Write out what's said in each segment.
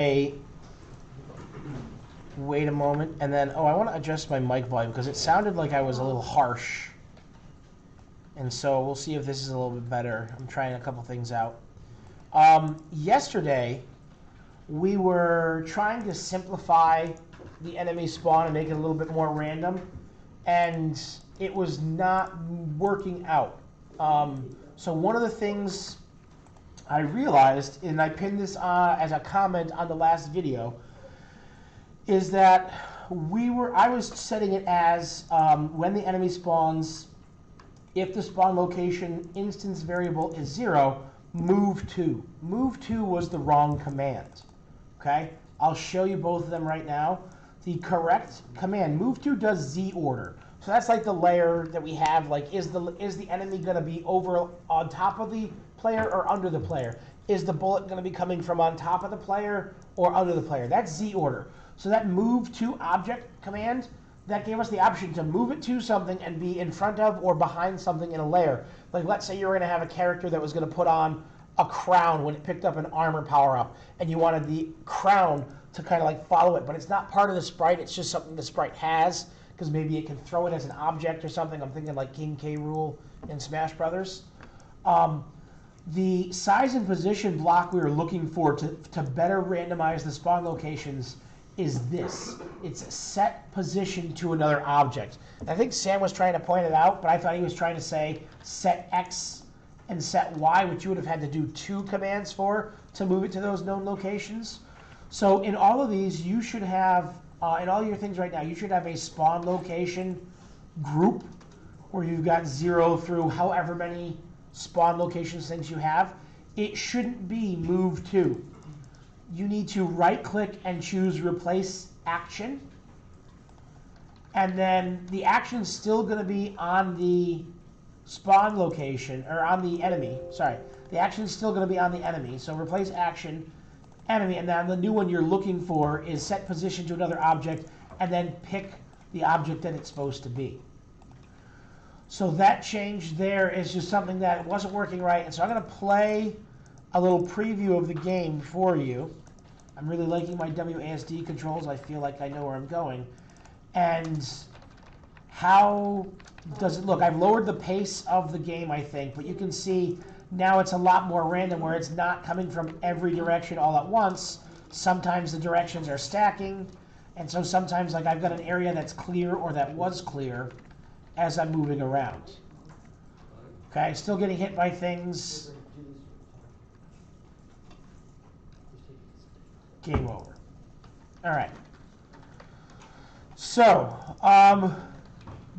Wait a moment, and then, I want to adjust my mic volume because it sounded like I was a little harsh. And so we'll see if this is a little bit better. I'm trying a couple things out. Yesterday, we were trying to simplify the enemy spawn and make it a little bit more random, and it was not working out. So one of the things I realized, and I pinned this as a comment on the last video, is that I was setting it as when the enemy spawns, if the spawn location instance variable is 0, move to. Move to was the wrong command. Okay? I'll show you both of them right now. The correct command, move to, does Z order. So that's like the layer that we have, like is the enemy going to be over on top of the player or under the player? Is the bullet going to be coming from on top of the player or under the player? That's Z order. So that move to object command, that gave us the option to move it to something and be in front of or behind something in a layer. Like let's say you were going to have a character that was going to put on a crown when it picked up an armor power-up, and you wanted the crown to kind of like follow it, but it's not part of the sprite, it's just something the sprite has, because maybe it can throw it as an object or something. I'm thinking like King K. Rool in Smash Brothers. The size and position block we were looking for to better randomize the spawn locations is this. It's set position to another object. And I think Sam was trying to point it out, but I thought he was trying to say set X and set Y, which you would have had to do 2 commands for to move it to those known locations. So in all of these, you should have, in all your things right now, you should have a spawn location group where you've got 0 through however many spawn locations things you have. It shouldn't be move to. You need to right-click and choose Replace Action. And then the action's still going to be on the spawn location, or on the enemy. Sorry. The action's still going to be on the enemy. So Replace Action, Enemy, and then the new one you're looking for is Set Position to another object, and then pick the object that it's supposed to be. So that change there is just something that wasn't working right. And so I'm going to play a little preview of the game for you. I'm really liking my WASD controls. I feel like I know where I'm going. And how does it look? I've lowered the pace of the game, I think, but you can see now it's a lot more random where it's not coming from every direction all at once. Sometimes the directions are stacking, and so sometimes like I've got an area that's clear or that was clear as I'm moving around. Okay, still getting hit by things. Game over. All right. So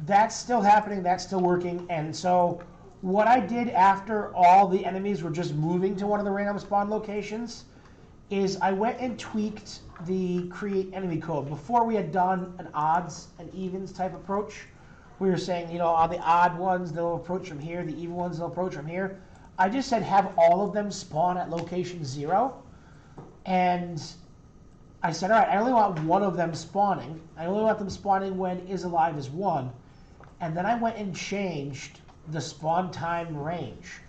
that's still happening. That's still working. And so what I did after all the enemies were just moving to one of the random spawn locations is I went and tweaked the create enemy code. Before we had done an odds and evens type approach. We were saying, on the odd ones, they'll approach from here. The even ones, they'll approach from here. I just said have all of them spawn at location 0. And I said, all right, I only want one of them spawning. I only want them spawning when is alive is 1. And then I went and changed the spawn time range.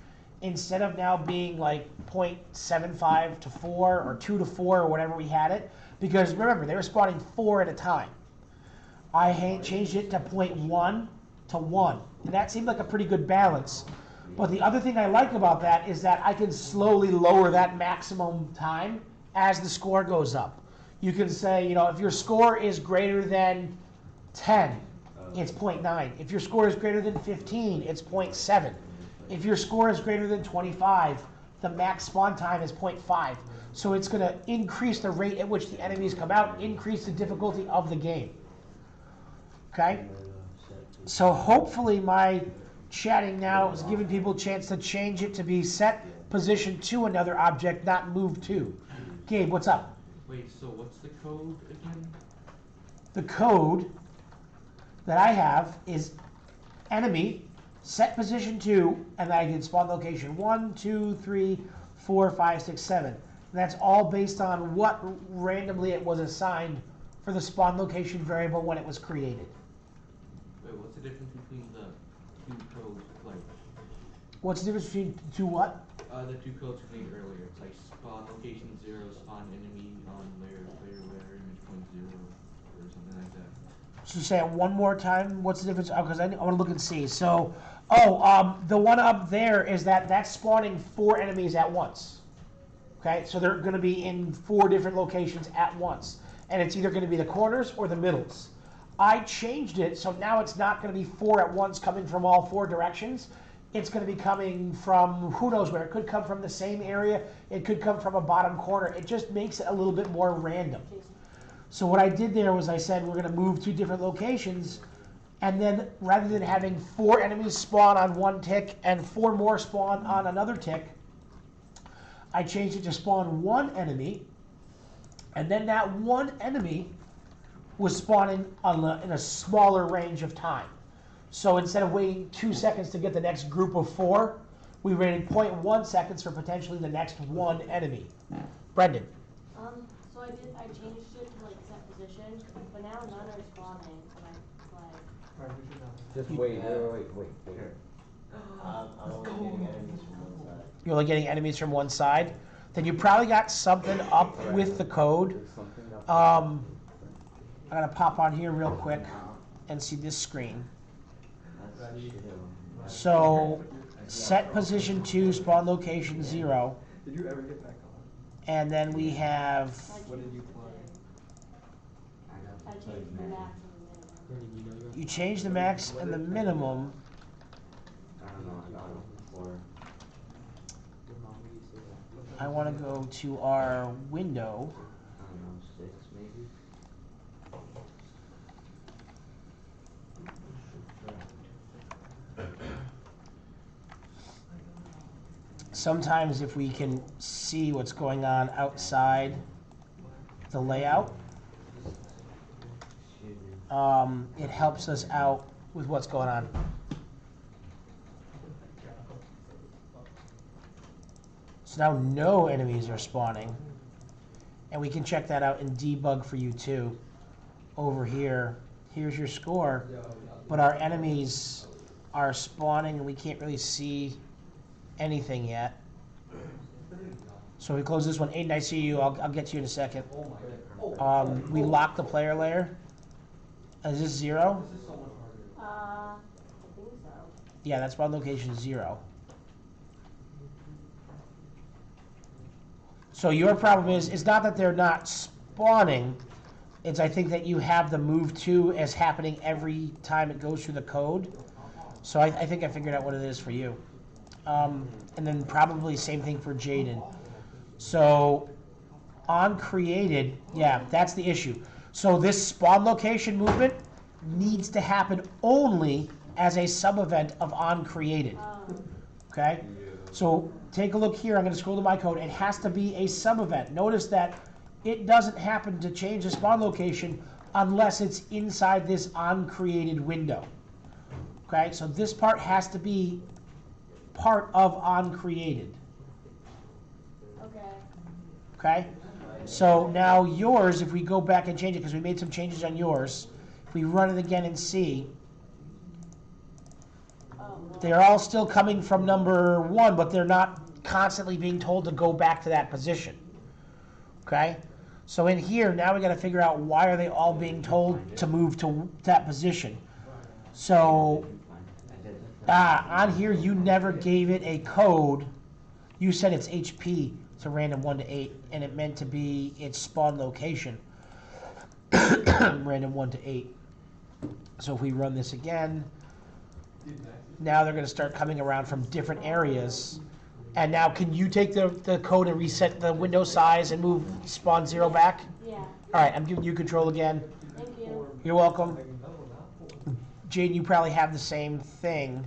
Instead of now being like 0.75 to 4 or 2 to 4 or whatever we had it. Because remember, they were spawning 4 at a time. I changed it to 0.1 to 1. And that seemed like a pretty good balance. But the other thing I like about that is that I can slowly lower that maximum time as the score goes up. You can say, if your score is greater than 10, it's 0.9. If your score is greater than 15, it's 0.7. If your score is greater than 25, the max spawn time is 0.5. So it's going to increase the rate at which the enemies come out, increase the difficulty of the game. Okay? So hopefully my chatting now is giving people a chance to change it to be set position to another object, not move to. Gabe, what's up? Wait, so what's the code again? The code that I have is enemy, set position 2, and then I can spawn location 1, 2, 3, 4, 5, 6, 7. And that's all based on what randomly it was assigned for the spawn location variable when it was created. Wait, what's the difference between the 2 codes? Like, What's the difference between 2 what? the 2 codes we made earlier. It's like spawn location 0, spawn enemy on player where image point 0, or something like that. So say it one more time. What's the difference? Oh, because I want to look and see. So, the one up there is that's spawning 4 enemies at once. Okay, so they're going to be in 4 different locations at once, and it's either going to be the corners or the middles. I changed it so now it's not going to be 4 at once coming from all 4 directions. It's going to be coming from who knows where. It could come from the same area. It could come from a bottom corner. It just makes it a little bit more random. So what I did there was I said we're going to move to different locations, and then rather than having 4 enemies spawn on one tick and 4 more spawn on another tick, I changed it to spawn 1 enemy, and then that 1 enemy was spawning in a smaller range of time. So instead of waiting 2 seconds to get the next group of 4, we waited 0.1 seconds for potentially the next 1 enemy. Brendan. So I changed it to like set position, but now none are spawning when I play. Just wait. I'm only getting enemies from one side. You're only getting enemies from one side. Then you probably got something up with the code. There's something up. I'm gonna pop on here real quick and see this screen. That's shit. So set position 2, spawn location 0, Did you ever get back on? and then we have What did you play? I changed the max and the minimum. you change the max and the minimum. I don't know. I got it before. I want to go to our window. I don't know, 6 maybe. Sometimes if we can see what's going on outside the layout, Excuse me. it helps us out with what's going on. So now no enemies are spawning. And we can check that out in debug for you too. Over here, here's your score. But our enemies are spawning and we can't really see anything yet. So we close this one. Aiden, I see you. I'll get to you in a second. We lock the player layer. Is this 0? I think so. Yeah, that's spawn location 0. So your problem is, it's not that they're not spawning, it's I think that you have the move to as happening every time it goes through the code. So I think I figured out what it is for you. And then probably same thing for Jaden. So on created, yeah, that's the issue. So this spawn location movement needs to happen only as a sub-event of on created. Okay? So take a look here. I'm going to scroll to my code. It has to be a sub-event. Notice that it doesn't happen to change the spawn location unless it's inside this on-created window. Okay? So this part has to be part of on-created. Okay. Okay? So now yours, if we go back and change it, because we made some changes on yours, if we run it again and see, they're all still coming from number 1, but they're not constantly being told to go back to that position. Okay? So in here, now we got to figure out why are they all being told to move to that position. So on here, you never gave it a code. You said it's HP, so random 1 to 8, and it meant to be its spawn location, random 1 to 8. So if we run this again, now they're going to start coming around from different areas. And now can you take the code and reset the window size and move spawn 0 back? Yeah. All right, I'm giving you control again. Thank you. You're welcome. Jaden, you probably have the same thing.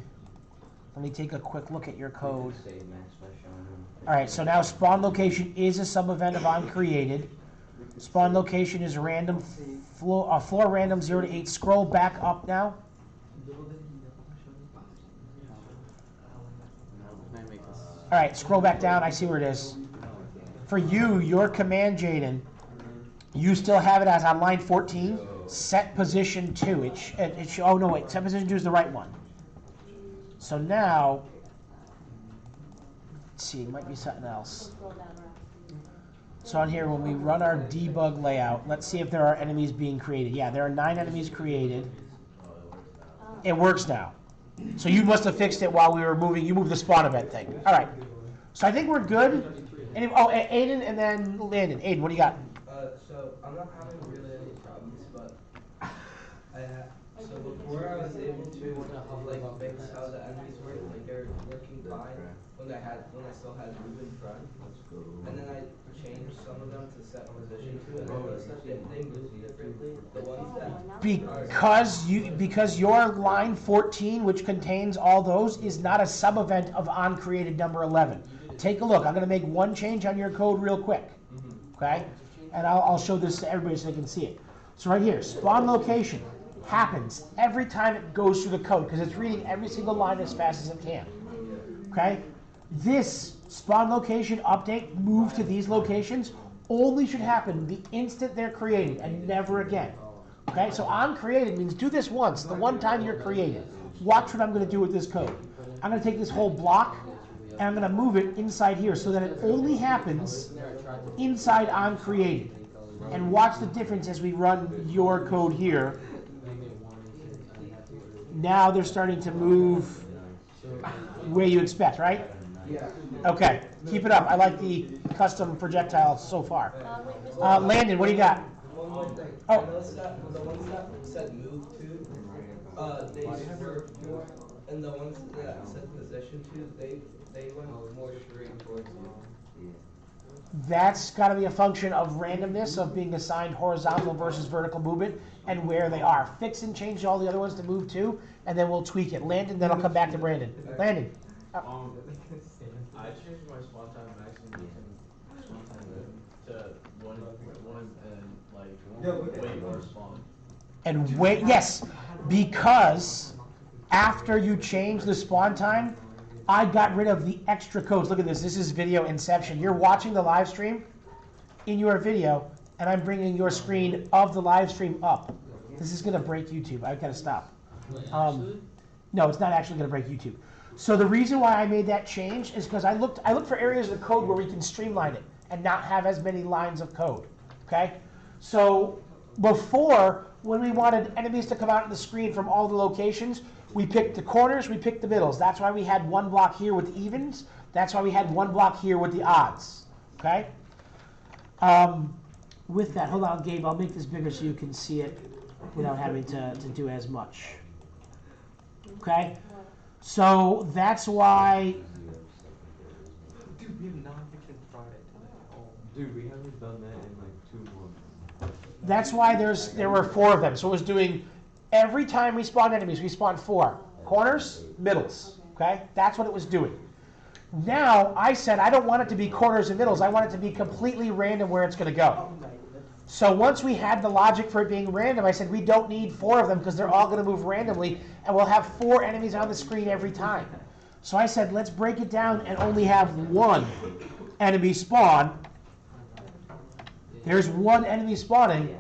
Let me take a quick look at your code. Save max by showing them. All right, so now spawn location is a sub-event of onCreated. Spawn location is random floor random 0 to 8. Scroll back up now. All right, scroll back down. I see where it is. For you, your command, Jaden, you still have it as on line 14. Set position 2. Oh no, wait. Set position 2 is the right one. So now, let's see. It might be something else. Scroll down, So on here, when we run our debug layout, let's see if there are enemies being created. Yeah, there are 9 enemies created. It works now. So you must have fixed it while we were moving. You moved the spawn event thing. All right. So I think we're good. Aiden and then Landon. Aiden, what do you got? So I'm not having really any problems, but so before I was able to like fix how the enemies work, like they're working fine when I still had move in front, and then I changed some of them to set position to, and I noticed that they move differently. The ones that Because your line 14, which contains all those, is not a sub event of oncreated number 11. Take a look. I'm going to make one change on your code real quick. Okay? And I'll show this to everybody so they can see it. So right here, spawn location happens every time it goes through the code because it's reading every single line as fast as it can. Okay? This spawn location update, move to these locations, only should happen the instant they're created and never again. Okay? So on created means do this once, the one time you're created. Watch what I'm going to do with this code. I'm going to take this whole block and I'm going to move it inside here so that it only happens inside on created. And watch the difference as we run your code here. Now they're starting to move where you expect, right? yeah. Okay, keep it up. I like the custom projectiles so far. Landon, what do you got? One more thing. Oh. I noticed that the ones that said move to, they swerved more, and the ones that said position to, they went more straight towards you. That's got to be a function of randomness of being assigned horizontal versus vertical movement and where they are. Fix and change all the other ones to move to, and then we'll tweak it. Landon, then I'll come back to Brandon. Landon. I changed my spawn time maximum spawn time to one and like way more spawn. And wait, yes, because after you change the spawn time, I got rid of the extra codes. Look at this. This is video inception. You're watching the live stream in your video, and I'm bringing your screen of the live stream up. This is going to break YouTube. I've got to stop. No, it's not actually going to break YouTube. So the reason why I made that change is because I looked for areas of the code where we can streamline it and not have as many lines of code. Okay? So before, when we wanted enemies to come out on the screen from all the locations, we picked the corners, we picked the middles. That's why we had one block here with the evens. That's why we had one block here with the odds. Okay? With that, hold on, Gabe, I'll make this bigger so you can see it without having to do as much. Okay? So that's why. Dude, we have non-fiction Friday today. Dude, we haven't done that in like 2 months. That's why there were 4 of them. So it was doing every time we spawned enemies, we spawned 4 corners, middles. Okay, that's what it was doing. Now I said I don't want it to be corners and middles. I want it to be completely random where it's going to go. So once we had the logic for it being random, I said we don't need 4 of them because they're all going to move randomly, and we'll have 4 enemies on the screen every time. So I said let's break it down and only have 1 enemy spawn. There's 1 enemy spawning,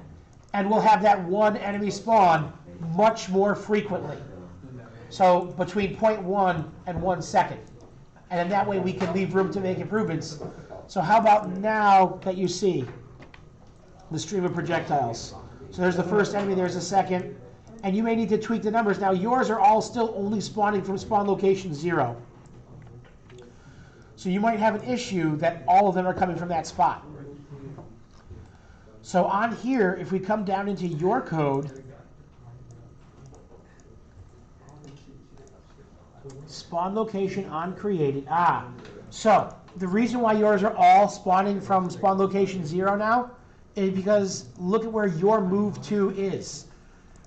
and we'll have that 1 enemy spawn much more frequently. So between 0.1 and 1 second. And then that way we can leave room to make improvements. So how about now that you see the stream of projectiles? So there's the first enemy, there's the second, and you may need to tweak the numbers. Now yours are all still only spawning from spawn location 0. So you might have an issue that all of them are coming from that spot. So on here, if we come down into your code, spawn location on created. So the reason why yours are all spawning from spawn location 0 now is because look at where your move to is.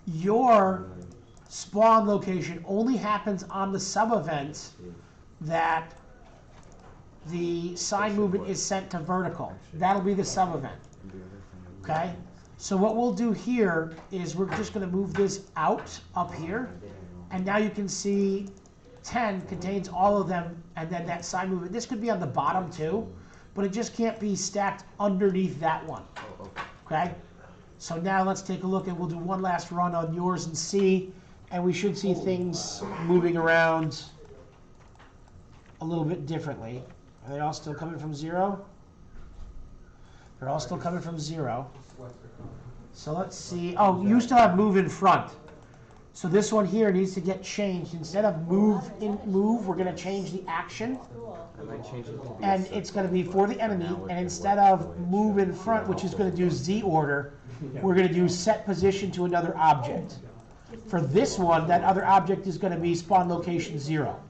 Your spawn location only happens on the sub-event that the sign movement is sent to vertical. That'll be the sub-event. Okay? So what we'll do here is we're just going to move this out up here. And now you can see 10 contains all of them, and then that sign movement. This could be on the bottom too, but it just can't be stacked underneath that one. Okay? So now let's take a look, and we'll do one last run on yours and see, and we should see things moving around a little bit differently. Are they all still coming from 0? They're all still coming from 0. So let's see. Oh, you still have move in front. So this one here needs to get changed. Instead of move, we're going to change the action. Cool. And I changed it to be And it's going to be for the enemy. And instead of move in front, which is going to do Z order, we're going to do set position to another object. For this one, that other object is going to be spawn location 0.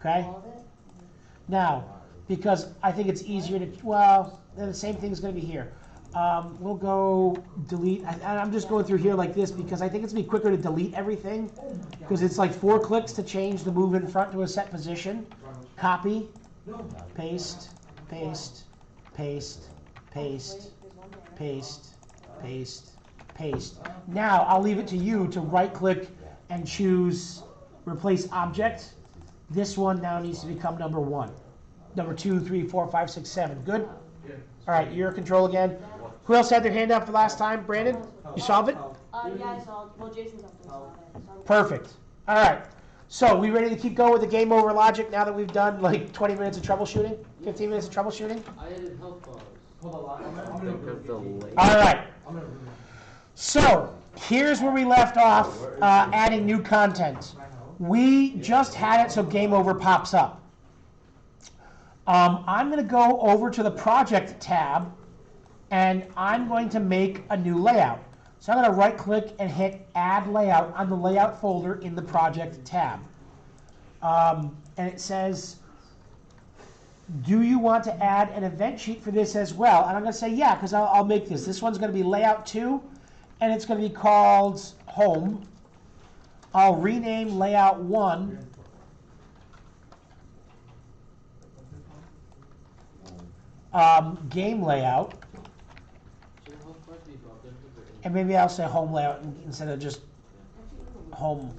Okay? All of it? Now, because I think it's easier to, well, then the same thing is going to be here. We'll go delete. I'm just going through here like this because I think it's going to be quicker to delete everything because it's like 4 clicks to change the move in front to a set position. Copy, paste, paste, paste, paste, paste, paste, paste. Now I'll leave it to you to right click and choose replace object. This one now needs to become number 1. Number 2, 3, 4, 5, 6, 7. Good? All right, you're in control again. Who else had their hand up the last time? Brandon? You solved it? Yeah, I saw, well, Jason's up to solve it. So I'm- Perfect. All right. So we ready to keep going with the game over logic now that we've done like 20 minutes of troubleshooting? 15 minutes of troubleshooting? I added health bars. Think of the late. All right. So here's where we left off, adding new content. We just had it so game over pops up. I'm going to go over to the project tab and I'm going to make a new layout. So I'm going to right click and hit add layout on the layout folder in the project tab. And it says, do you want to add an event sheet for this as well? And I'm going to say yeah, because I'll make this. This one's going to be layout 2 and it's going to be called home. I'll rename layout 1 game layout, Should health bars be built into the- and maybe I'll say home layout instead of just home.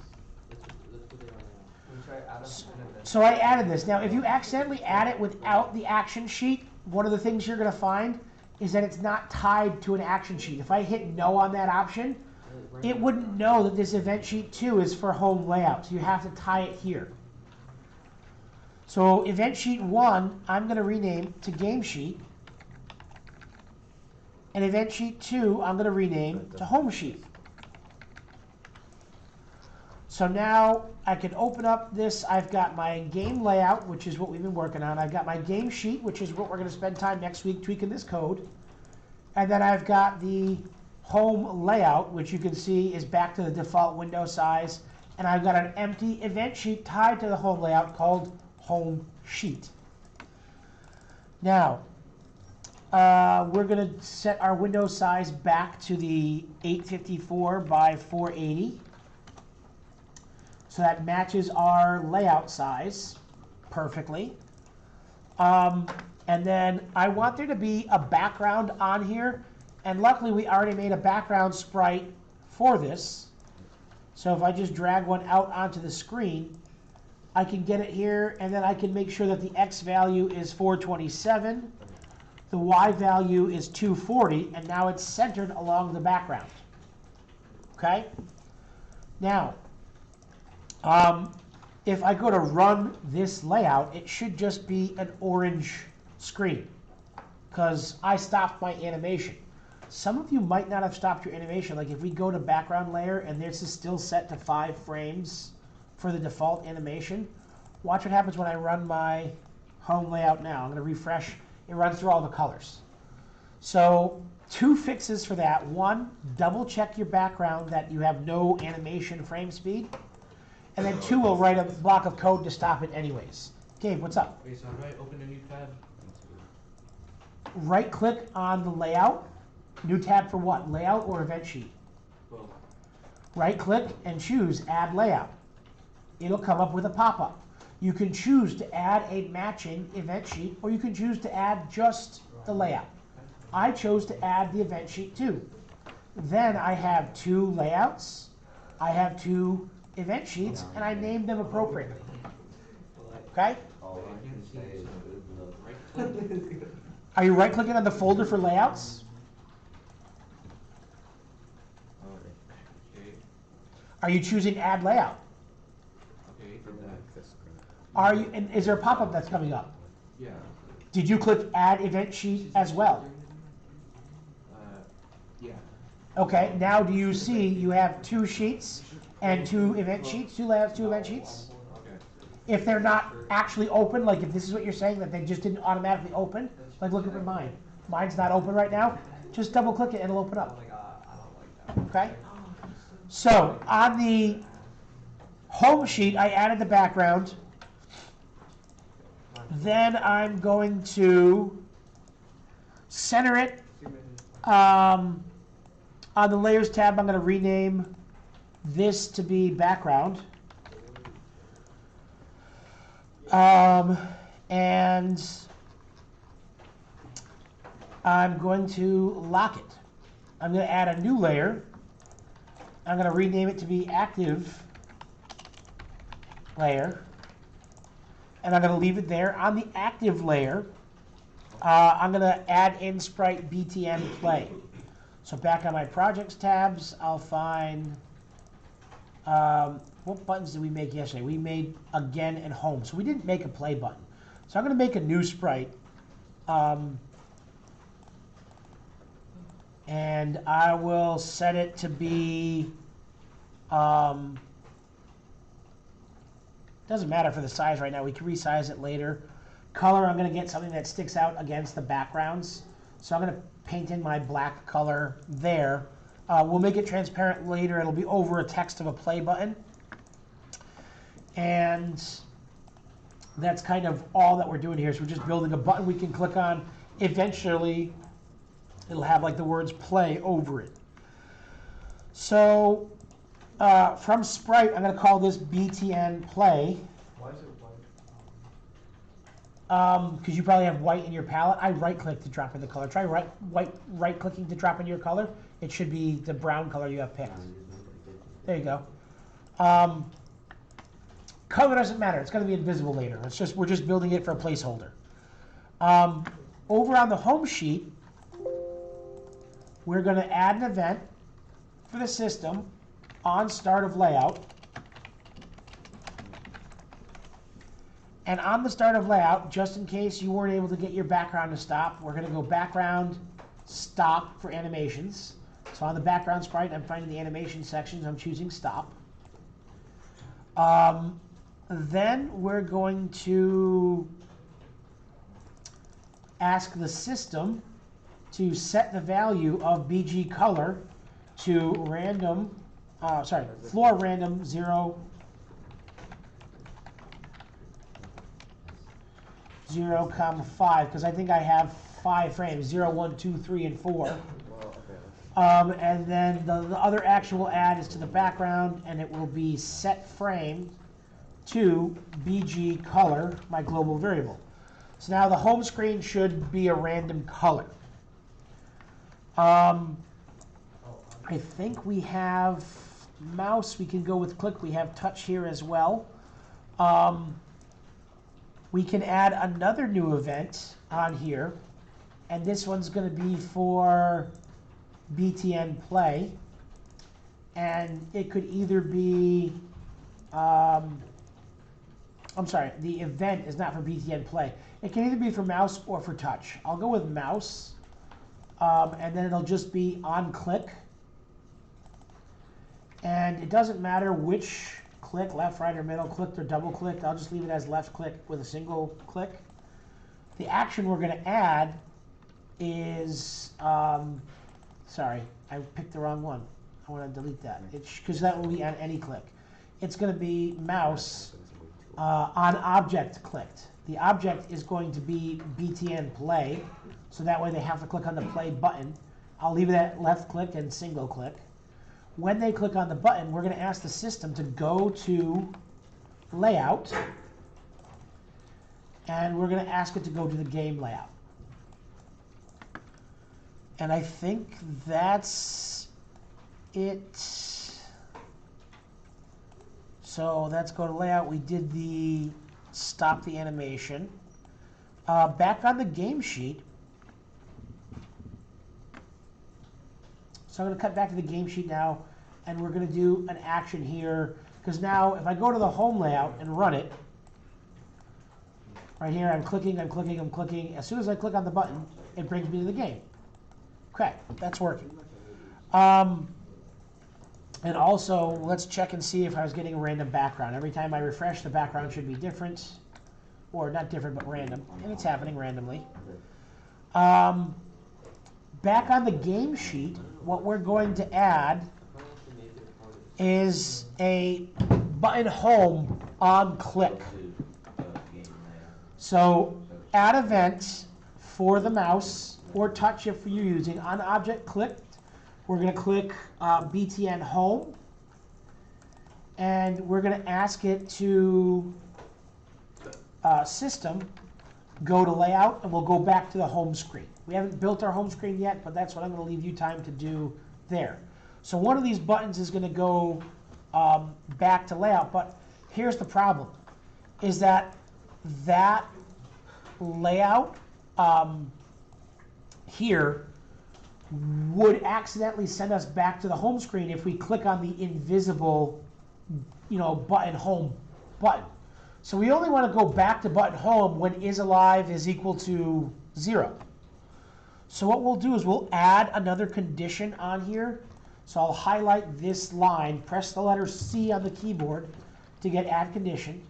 That's what they are now. We try add an event. So I added this. Now, if you accidentally add it without the action sheet, one of the things you're going to find is that it's not tied to an action sheet. If I hit no on that option, it wouldn't know that this event sheet 2 is for home layout. So you have to tie it here. So event sheet 1, I'm going to rename to game sheet. And event sheet 2, I'm going to rename to home sheet. So now I can open up this. I've got my game layout, which is what we've been working on. I've got my game sheet, which is what we're going to spend time next week tweaking this code. And then I've got the home layout, which you can see is back to the default window size. And I've got an empty event sheet tied to the home layout called home sheet. Now, we're going to set our window size back to the 854 by 480. So that matches our layout size perfectly. And then I want there to be a background on here. And luckily, we already made a background sprite for this. So if I just drag one out onto the screen, I can get it here, and then I can make sure that the X value is 427, the Y value is 240, and now it's centered along the background. Okay? Now, if I go to run this layout, it should just be an orange screen, because I stopped my animation. Some of you might not have stopped your animation. Like if we go to background layer, and this is still set to 5 frames, for the default animation. Watch what happens when I run my home layout now. I'm going to refresh. It runs through all the colors. So 2 fixes for that. 1, double check your background that you have no animation frame speed. And then 2, will write a block of code to stop it anyways. Gabe, what's up? Wait, so how do I open a new tab? Right click on the layout. New tab for what? Layout or event sheet? Both. Right click and choose add layout. It'll come up with a pop-up. You can choose to add a matching event sheet, or you can choose to add just the layout. I chose to add the event sheet too. Then I have 2 layouts, I have 2 event sheets, and I named them appropriately. Okay? All I can say is good luck. Are you right-clicking on the folder for layouts? Okay. Are you choosing add layout? Okay. Are you? And is there a pop-up that's coming up? Yeah. Did you click add event sheet as well? Yeah. Okay, now do you see you have 2 sheets and 2 event sheets, 2 layouts, 2 event sheets? If they're not actually open, like if this is what you're saying, that they just didn't automatically open, like look at mine. Mine's not open right now. Just double click it and it'll open up. Okay? So on the home sheet, I added the background. Then I'm going to center it. On the layers tab, I'm going to rename this to be background. And I'm going to lock it. I'm going to add a new layer. I'm going to rename it to be active layer. And I'm going to leave it there. On the active layer, I'm going to add in Sprite BTN play. So back on my projects tabs, I'll find, what buttons did we make yesterday? We made again and home. So we didn't make a play button. So I'm going to make a new sprite. And I will set it to be, doesn't matter for the size right now. We can resize it later. Color, I'm going to get something that sticks out against the backgrounds. So I'm going to paint in my black color there. We'll make it transparent later. It'll be over a text of a play button. And that's kind of all that we're doing here. So we're just building a button we can click on. Eventually, it'll have like the words play over it. So from Sprite, I'm going to call this BTN play. Why is it white? Because you probably have white in your palette. I right-click to drop in the color. Try right-clicking to drop in your color. It should be the brown color you have picked. There you go. Color doesn't matter. It's going to be invisible later. We're just building it for a placeholder. Over on the home sheet, we're going to add an event for the system on start of layout. And on the start of layout, just in case you weren't able to get your background to stop, we're going to go background stop for animations. So on the background sprite, I'm finding the animation sections. I'm choosing stop. Then we're going to ask the system to set the value of BG color to random, floor random 0, 0,5, because I think I have 5 frames, 0, 1, 2, 3, and 4. And then the other action we'll add is to the background, and it will be set frame to BG color, my global variable. So now the home screen should be a random color. I think we have mouse. We can go with click. We have touch here as well. We can add another new event on here, and this one's going to be for BTN play, and it could either be, the event is not for BTN play. It can either be for mouse or for touch. I'll go with mouse, and then it'll just be on click. And it doesn't matter which click, left, right, or middle, clicked or double clicked. I'll just leave it as left click with a single click. The action we're going to add is, sorry, I picked the wrong one. I want to delete that, because that will be on any click. It's going to be mouse on object clicked. The object is going to be BTN play, so that way they have to click on the play button. I'll leave it at left click and single click. When they click on the button, we're going to ask the system to go to layout, and we're going to ask it to go to the game layout. And I think that's it. So let's go to layout. We did the stop the animation. Back on the game sheet. So I'm going to cut back to the game sheet now, and we're going to do an action here. Because now, if I go to the home layout and run it, right here, I'm clicking, I'm clicking, I'm clicking. As soon as I click on the button, it brings me to the game. Okay, that's working. And also, let's check and see if I was getting a random background. Every time I refresh, the background should be different. Or not different, but random. And it's happening randomly. Back on the game sheet, what we're going to add is a button home on click. So add event for the mouse or touch if you're using. On object clicked, we're going to click BTN home. And we're going to ask it to system, go to layout, and we'll go back to the home screen. We haven't built our home screen yet, but that's what I'm going to leave you time to do there. So one of these buttons is going to go back to layout, but here's the problem, is that layout here would accidentally send us back to the home screen if we click on the invisible, button home button. So we only want to go back to button home when isAlive is equal to 0. So what we'll do is we'll add another condition on here. So I'll highlight this line, press the letter C on the keyboard to get add condition.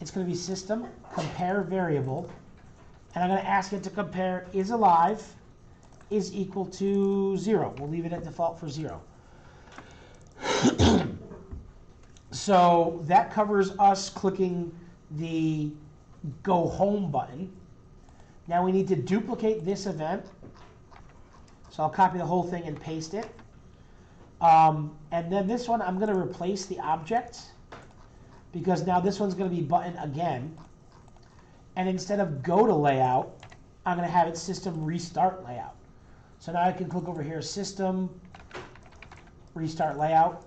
It's going to be system compare variable, and I'm going to ask it to compare isAlive is equal to 0. We'll leave it at default for 0. So that covers us clicking the go home button. Now we need to duplicate this event. So I'll copy the whole thing and paste it. And then this one, I'm going to replace the object because now this one's going to be button again. And instead of go to layout, I'm going to have it system restart layout. So now I can click over here, system restart layout.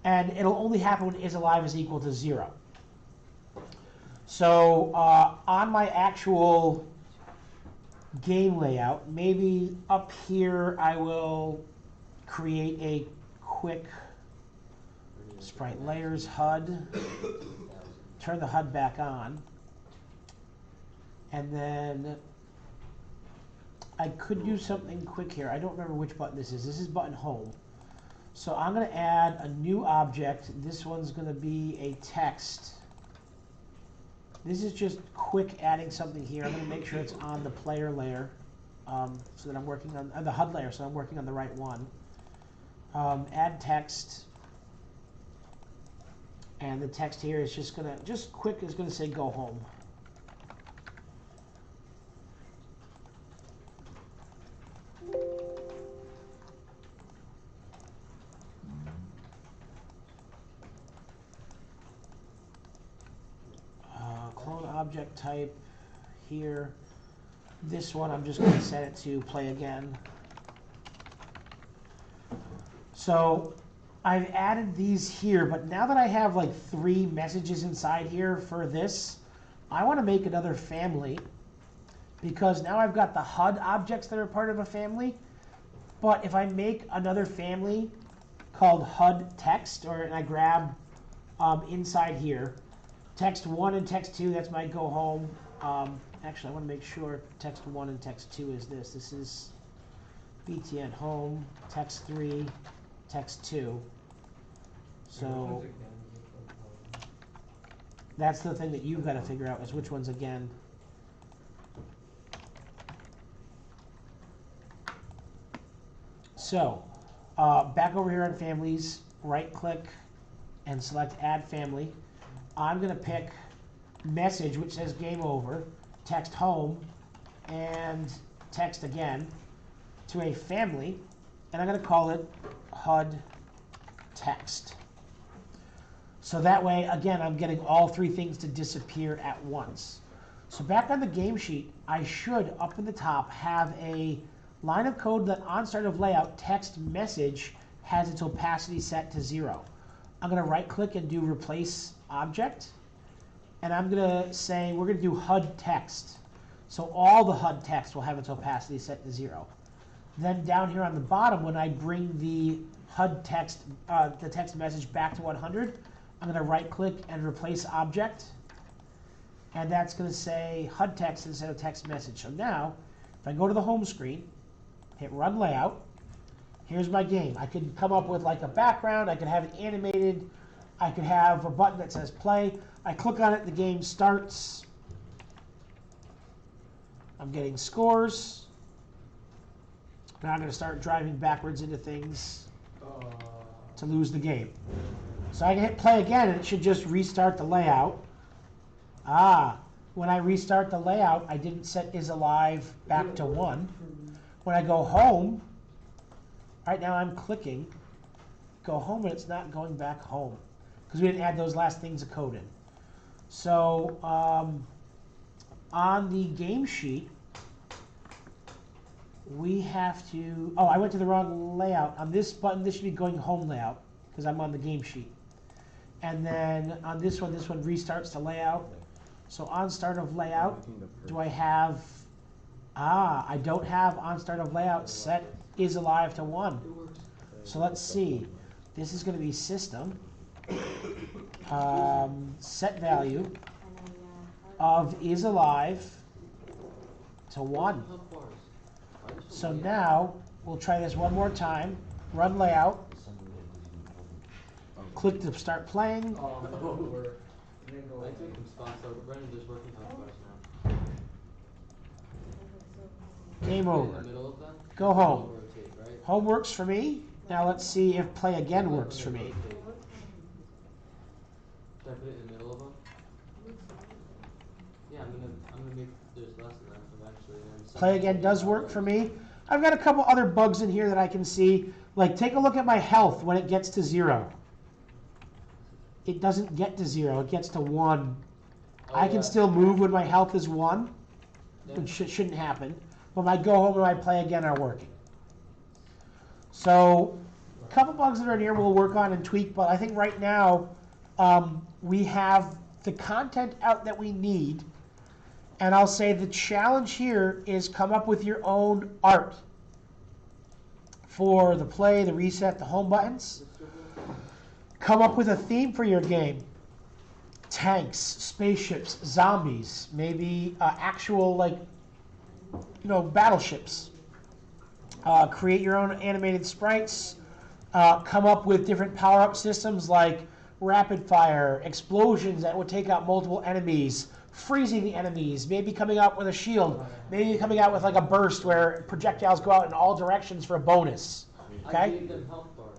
And it'll only happen when isAlive is equal to 0. So on my actual game layout, maybe up here I will create a quick sprite layers HUD, turn the HUD back on, and then I could do something quick here. I don't remember which button this is. This is button home. So I'm going to add a new object. This one's going to be a text. This is just quick adding something here. I'm going to make sure it's on the player layer so that I'm working on the HUD layer, so I'm working on the right one. Add text. And the text here is just going to, quick is going to say go home. Clone object type here. This one I'm just going to set it to play again. So I've added these here, but now that I have like 3 messages inside here for this, I want to make another family because now I've got the HUD objects that are part of a family. But if I make another family called HUD text, and I grab inside here, text 1 and text 2, that's my go home. Actually, I want to make sure text 1 and text 2 is this. This is BTN home, text 3, text 2. So that's the thing that you've got to figure out is which one's again. So back over here on families, right click and select add family. I'm going to pick message, which says game over, text home, and text again to a family, and I'm going to call it HUD text. So that way, again, I'm getting all 3 things to disappear at once. So back on the game sheet, I should, up in the top, have a line of code that on start of layout text message has its opacity set to 0. I'm going to right click and do replace object. And I'm going to say we're going to do HUD text. So all the HUD text will have its opacity set to 0. Then down here on the bottom, when I bring the HUD text, the text message back to 100, I'm going to right click and replace object. And that's going to say HUD text instead of text message. So now, if I go to the home screen, hit run layout, Here's my game. I could come up with like a background. I could have it animated. I could have a button that says play. I click on it, the game starts. I'm getting scores. Now I'm going to start driving backwards into things to lose the game. So I can hit play again, and it should just restart the layout. When I restart the layout, I didn't set is alive back to 1. When I go home, right now I'm clicking, go home, and it's not going back home because we didn't add those last things of code in. So on the game sheet, we have to, I went to the wrong layout. On this button, this should be going home layout because I'm on the game sheet. And then on this one restarts the layout. So on start of layout, do I have, I don't have on start of layout set is alive to 1. So let's see. This is going to be system, set value of is alive to 1. So now we'll try this one more time. Run layout. Click to start playing. I took some spots, so Brendan just working on bars now. Game In over. the middle of them? Go home. Rotate, right? Home works for me. Now let's see if play again works for me. Should I put it in the middle of them? Yeah, I'm gonna make there's less of them eventually. And some- Play again does work for me. I've got a couple other bugs in here that I can see. Like take a look at my health when it gets to 0. It doesn't get to 0, it gets to 1. I can still move when my health is 1, which shouldn't happen. But my go home and my play again are working. So a couple bugs that are in here we'll work on and tweak, but I think right now we have the content out that we need. And I'll say the challenge here is come up with your own art for the play, the reset, the home buttons. Come up with a theme for your game. Tanks, spaceships, zombies, maybe actual battleships. Create your own animated sprites. Come up with different power-up systems like rapid fire, explosions that would take out multiple enemies, freezing the enemies, maybe coming out with a shield, maybe coming out with like a burst where projectiles go out in all directions for a bonus. Okay? I gave them health bars.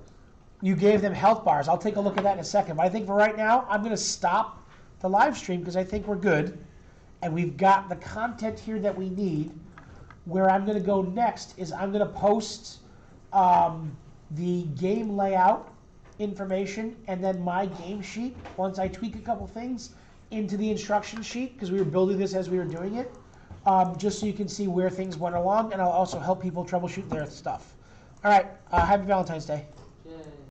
You gave them health bars. I'll take a look at that in a second. But I think for right now, I'm going to stop the live stream because I think we're good. And we've got the content here that we need. Where I'm going to go next is I'm going to post the game layout information and then my game sheet, once I tweak a couple things, into the instruction sheet because we were building this as we were doing it, just so you can see where things went along. And I'll also help people troubleshoot their stuff. All right. Happy Valentine's Day.